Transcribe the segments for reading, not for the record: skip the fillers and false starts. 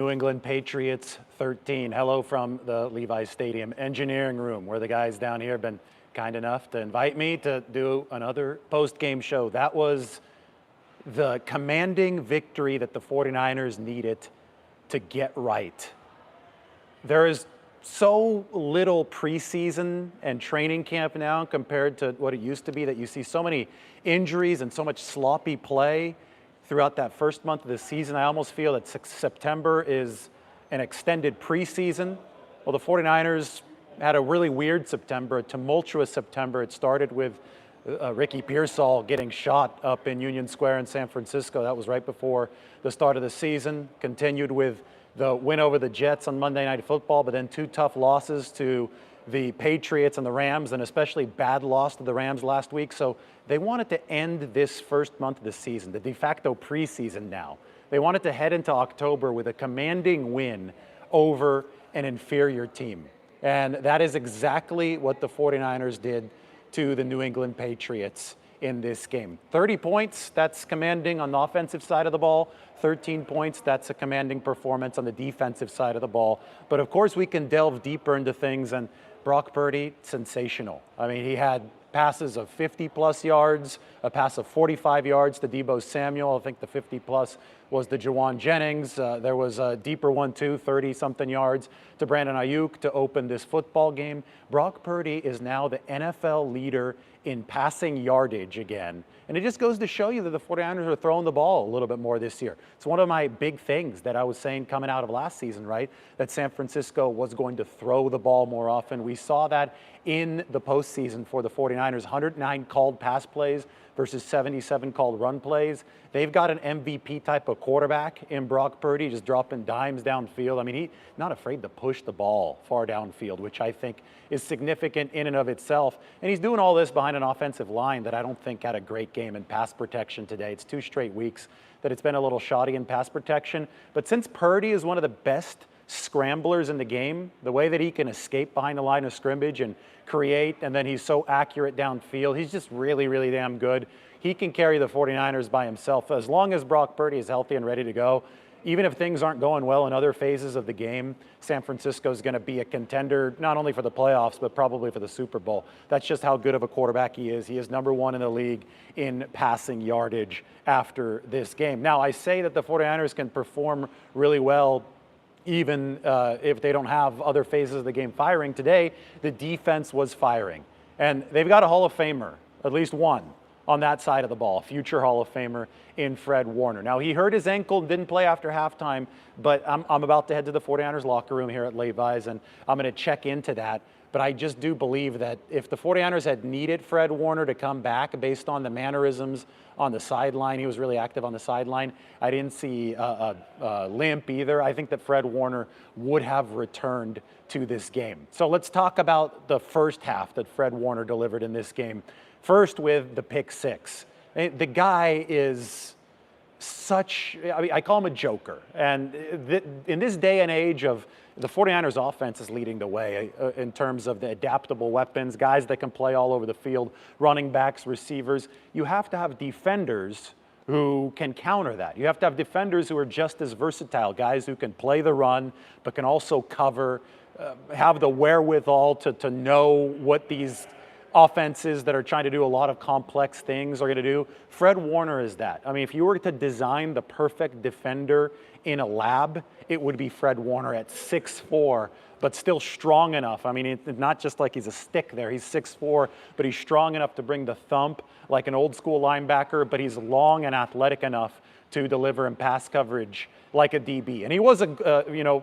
New England Patriots 13. Hello from the Levi's Stadium engineering room, where the guys down here have been kind enough to invite me to do another post-game show. That was the commanding victory that the 49ers needed to get right. There is so little preseason and training camp now compared to what it used to be, that you see so many injuries and so much sloppy play throughout that first month of the season. I almost feel that September is an extended preseason. Well, the 49ers had a really weird September, a tumultuous September. It started with Ricky Pearsall getting shot up in Union Square in San Francisco. That was right before the start of the season. Continued with the win over the Jets on Monday Night Football, but then two tough losses to the Patriots and the Rams, and especially bad loss to the Rams last week. So they wanted to end this first month of the season, the de facto preseason now. They wanted to head into October with a commanding win over an inferior team. And that is exactly what the 49ers did to the New England Patriots in this game. 30 points, that's commanding on the offensive side of the ball. 13 points, that's a commanding performance on the defensive side of the ball. But of course, we can delve deeper into things, and Brock Purdy, sensational. I mean, he had passes of 50-plus yards, a pass of 45 yards to Deebo Samuel. I think the 50-plus was the Jawan Jennings. There was a deeper one, too, 30-something yards to Brandon Ayuk to open this football game. Brock Purdy is now the NFL leader in passing yardage again. And it just goes to show you that the 49ers are throwing the ball a little bit more this year. It's one of my big things that I was saying coming out of last season, right? That San Francisco was going to throw the ball more often. We saw that in the postseason for the 49ers. 109 called pass plays versus 77 called run plays. They've got an MVP type of quarterback in Brock Purdy, just dropping dimes downfield. I mean, he's not afraid to push the ball far downfield, which I think is significant in and of itself. And he's doing all this behind an offensive line that I don't think had a great game in pass protection today. It's 2 straight weeks that it's been a little shoddy in pass protection. But since Purdy is one of the best scramblers in the game, the way that he can escape behind the line of scrimmage and create, and then he's so accurate downfield, he's just really, really damn good. He can carry the 49ers by himself. As long as Brock Purdy is healthy and ready to go, even if things aren't going well in other phases of the game, San Francisco is going to be a contender, not only for the playoffs, but probably for the Super Bowl. That's just how good of a quarterback he is. He is #1 in the league in passing yardage after this game. Now, I say that the 49ers can perform really well even if they don't have other phases of the game firing. Today, the defense was firing. And they've got a Hall of Famer, at least one, on that side of the ball, future Hall of Famer in Fred Warner. Now, he hurt his ankle and didn't play after halftime, but I'm about to head to the 49ers locker room here at Levi's, and I'm going to check into that. But I just do believe that if the 49ers had needed Fred Warner to come back based on the mannerisms on the sideline, he was really active on the sideline. I didn't see a limp either. I think that Fred Warner would have returned to this game. So let's talk about the first half that Fred Warner delivered in this game. First with the pick six. The guy is such, I mean, I call him a joker. And in this day and age of the 49ers offense is leading the way in terms of the adaptable weapons, guys that can play all over the field, running backs, receivers. You have to have defenders who can counter that. You have to have defenders who are just as versatile, guys who can play the run, but can also cover, have the wherewithal to know what these offenses that are trying to do a lot of complex things are going to do. Fred Warner is that. I mean, if you were to design the perfect defender in a lab, it would be Fred Warner at 6'4", but still strong enough. I mean, it's not just like he's a stick there. He's 6'4", but he's strong enough to bring the thump like an old school linebacker, but he's long and athletic enough to deliver in pass coverage like a DB. And he was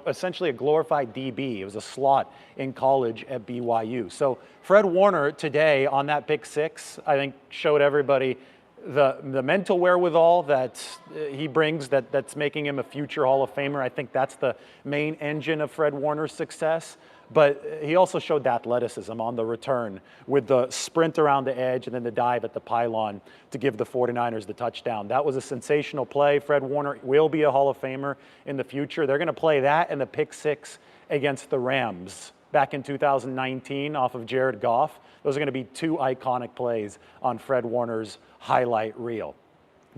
essentially a glorified DB. It was a slot in college at BYU. So Fred Warner today on that pick six, I think showed everybody the mental wherewithal that he brings that's making him a future Hall of Famer. I think that's the main engine of Fred Warner's success. But he also showed the athleticism on the return with the sprint around the edge and then the dive at the pylon to give the 49ers the touchdown. That was a sensational play. Fred Warner will be a Hall of Famer in the future. They're going to play that and the pick six against the Rams back in 2019 off of Jared Goff. Those are going to be 2 iconic plays on Fred Warner's highlight reel.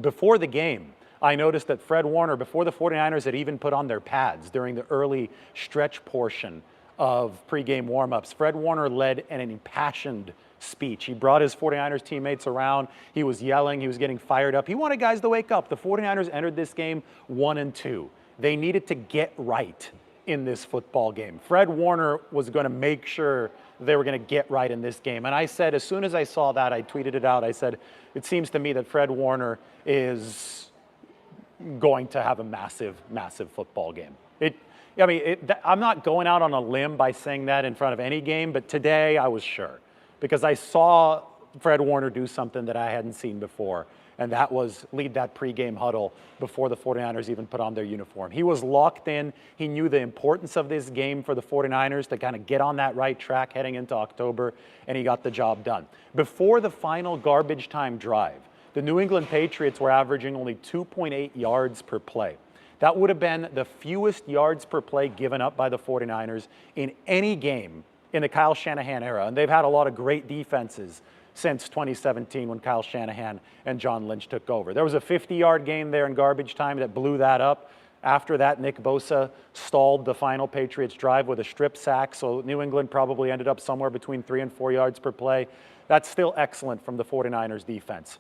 Before the game, I noticed that Fred Warner, before the 49ers had even put on their pads during the early stretch portion of pregame warmups, Fred Warner led an impassioned speech. He brought his 49ers teammates around. He was yelling. He was getting fired up. He wanted guys to wake up. The 49ers entered this game 1-2. They needed to get right in this football game. Fred Warner was going to make sure they were going to get right in this game. And I said, as soon as I saw that, I tweeted it out. I said, it seems to me that Fred Warner is going to have a massive, massive football game. I'm not going out on a limb by saying that in front of any game, but today I was sure because I saw Fred Warner do something that I hadn't seen before, and that was lead that pregame huddle before the 49ers even put on their uniform. He was locked in. He knew the importance of this game for the 49ers to kind of get on that right track heading into October, and he got the job done. Before the final garbage time drive, the New England Patriots were averaging only 2.8 yards per play. That would have been the fewest yards per play given up by the 49ers in any game in the Kyle Shanahan era. And they've had a lot of great defenses since 2017 when Kyle Shanahan and John Lynch took over. There was a 50-yard game there in garbage time that blew that up. After that, Nick Bosa stalled the final Patriots drive with a strip sack, so New England probably ended up somewhere between 3 and 4 yards per play. That's still excellent from the 49ers defense.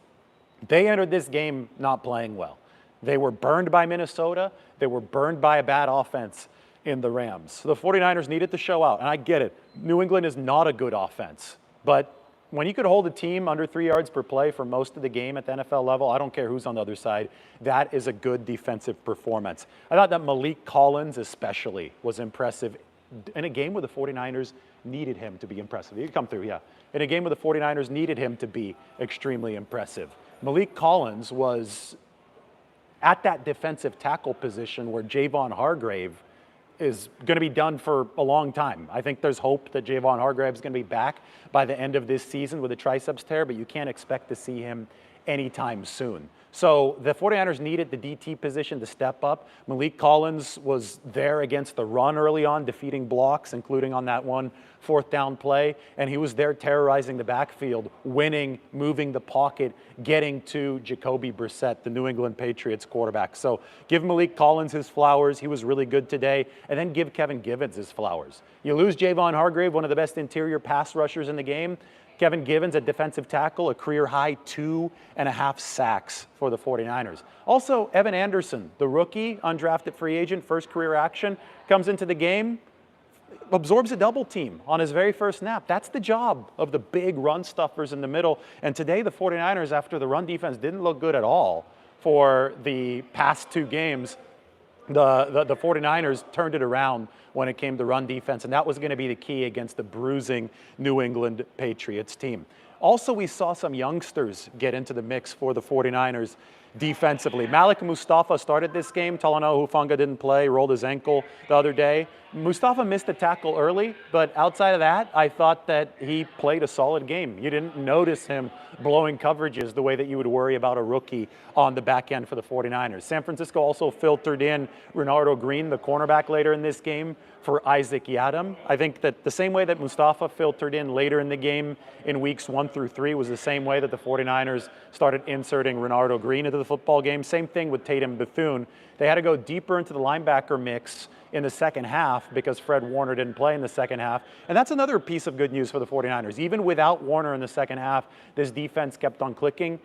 They entered this game not playing well. They were burned by Minnesota. They were burned by a bad offense in the Rams. So the 49ers needed to show out, and I get it. New England is not a good offense, but when you could hold a team under 3 yards per play for most of the game at the NFL level, I don't care who's on the other side, that is a good defensive performance. I thought that Malik Collins especially was impressive in a game where the 49ers needed him to be impressive. You can come through, yeah. In a game where the 49ers needed him to be extremely impressive. Malik Collins was at that defensive tackle position where Javon Hargrave is going to be done for a long time. I think there's hope that Javon Hargrave is going to be back by the end of this season with a triceps tear, but you can't expect to see him anytime soon. So the 49ers needed the DT position to step up. Malik Collins was there against the run early on, defeating blocks, including on that one fourth down play, and he was there terrorizing the backfield, winning, moving the pocket, getting to Jacoby Brissett, the New England Patriots quarterback. So give Malik Collins his flowers. He was really good today. And then give Kevin Givens his flowers. You lose Javon Hargrave, one of the best interior pass rushers in the game. Kevin Givens at defensive tackle, a career-high 2.5 sacks for the 49ers. Also, Evan Anderson, the rookie, undrafted free agent, first career action, comes into the game, absorbs a double team on his very first snap. That's the job of the big run stuffers in the middle. And today, the 49ers, after the run defense didn't look good at all for the past 2 games, the 49ers turned it around when it came to run defense, and that was going to be the key against the bruising New England Patriots team. Also, we saw some youngsters get into the mix for the 49ers defensively. Malik Mustafa started this game. Talanoa Hufanga didn't play, rolled his ankle the other day. Mustafa missed a tackle early, but outside of that, I thought that he played a solid game. You didn't notice him blowing coverages the way that you would worry about a rookie on the back end for the 49ers. San Francisco also filtered in Renardo Green, the cornerback, later in this game for Isaac Yiadom. I think that the same way that Mustafa filtered in later in the game in weeks 1 through 3 was the same way that the 49ers started inserting Renardo Green into the football game. Same thing with Tatum Bethune. They had to go deeper into the linebacker mix in the second half because Fred Warner didn't play in the second half. And that's another piece of good news for the 49ers. Even without Warner in the second half, this defense kept on clicking.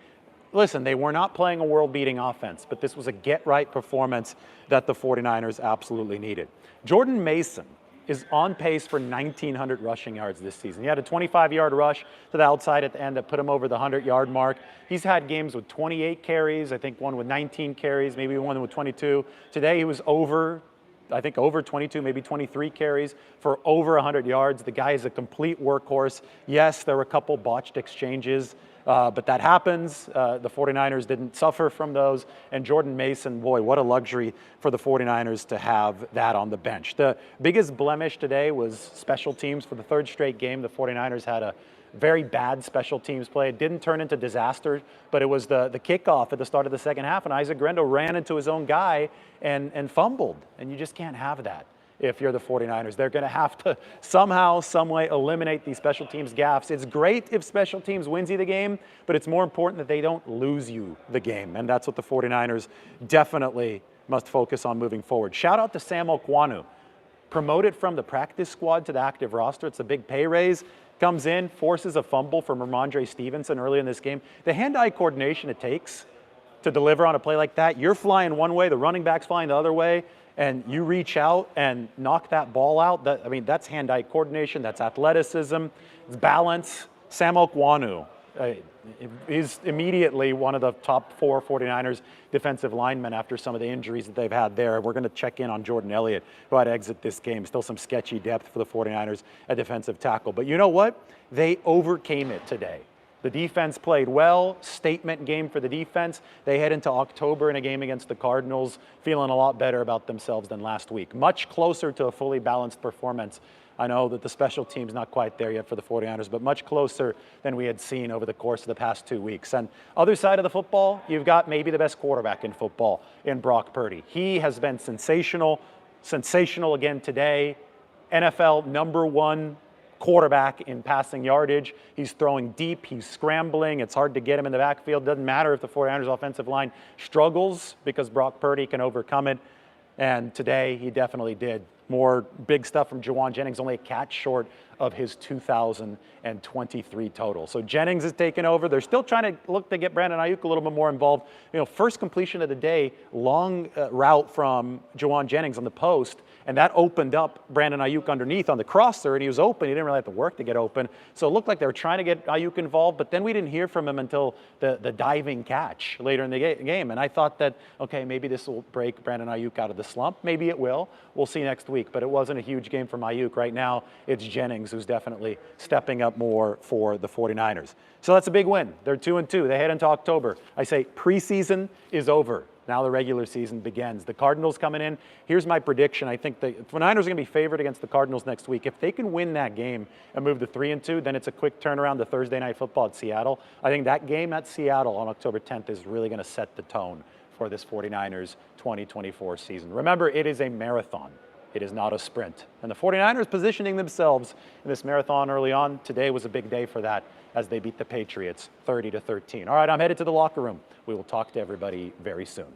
Listen, they were not playing a world-beating offense, but this was a get-right performance that the 49ers absolutely needed. Jordan Mason is on pace for 1,900 rushing yards this season. He had a 25-yard rush to the outside at the end that put him over the 100-yard mark. He's had games with 28 carries, I think one with 19 carries, maybe one with 22. Today he was over 22, maybe 23 carries for over 100 yards. The guy is a complete workhorse. Yes, there were a couple botched exchanges, but that happens. The 49ers didn't suffer from those. And Jordan Mason, boy, what a luxury for the 49ers to have that on the bench. The biggest blemish today was special teams. For the 3rd straight game, the 49ers had a very bad special teams play. It didn't turn into disaster, but it was the kickoff at the start of the second half, and Isaac Grendo ran into his own guy and fumbled, and you just can't have that if you're the 49ers. They're going to have to somehow, some way eliminate these special teams gaffes. It's great if special teams wins you the game, but it's more important that they don't lose you the game. And that's what the 49ers definitely must focus on moving forward. Shout out to Sam Okwanu. Promoted from the practice squad to the active roster. It's a big pay raise. Comes in, forces a fumble from Ramondre Stevenson early in this game. The hand-eye coordination it takes to deliver on a play like that, you're flying one way, the running back's flying the other way, and you reach out and knock that ball out. That's hand-eye coordination, that's athleticism, it's balance. Sam Okwanu is immediately one of the top 4 49ers defensive linemen after some of the injuries that they've had there. We're going to check in on Jordan Elliott, who had to exit this game. Still some sketchy depth for the 49ers at defensive tackle. But you know what? They overcame it today. The defense played well, statement game for the defense. They head into October in a game against the Cardinals, feeling a lot better about themselves than last week. Much closer to a fully balanced performance. I know that the special team's not quite there yet for the 49ers, but much closer than we had seen over the course of the past 2 weeks. And other side of the football, you've got maybe the best quarterback in football in Brock Purdy. He has been sensational again today. NFL #1 quarterback in passing yardage. He's throwing deep, he's scrambling. It's hard to get him in the backfield. Doesn't matter if the 49ers offensive line struggles because Brock Purdy can overcome it. And today he definitely did. More big stuff from Juwan Jennings, only a catch short of his 2023 total. So Jennings is taking over. They're still trying to look to get Brandon Ayuk a little bit more involved. First completion of the day, long route from Juwan Jennings on the post, and that opened up Brandon Ayuk underneath on the crosser, and he was open. He didn't really have to work to get open. So it looked like they were trying to get Ayuk involved, but then we didn't hear from him until the diving catch later in the game. And I thought that, okay, maybe this will break Brandon Ayuk out of the slump. Maybe it will. We'll see next week. But it wasn't a huge game from Ayuk. Right now, it's Jennings who's definitely stepping up more for the 49ers. So that's a big win. They're 2-2. They head into October. I say preseason is over. Now the regular season begins. The Cardinals coming in. Here's my prediction. I think the 49ers are going to be favored against the Cardinals next week. If they can win that game and move to 3-2, then it's a quick turnaround to Thursday Night Football at Seattle. I think that game at Seattle on October 10th is really going to set the tone for this 49ers 2024 season. Remember, it is a marathon. It is not a sprint. And the 49ers positioning themselves in this marathon early on. Today was a big day for that as they beat the Patriots 30-13. All right, I'm headed to the locker room. We will talk to everybody very soon.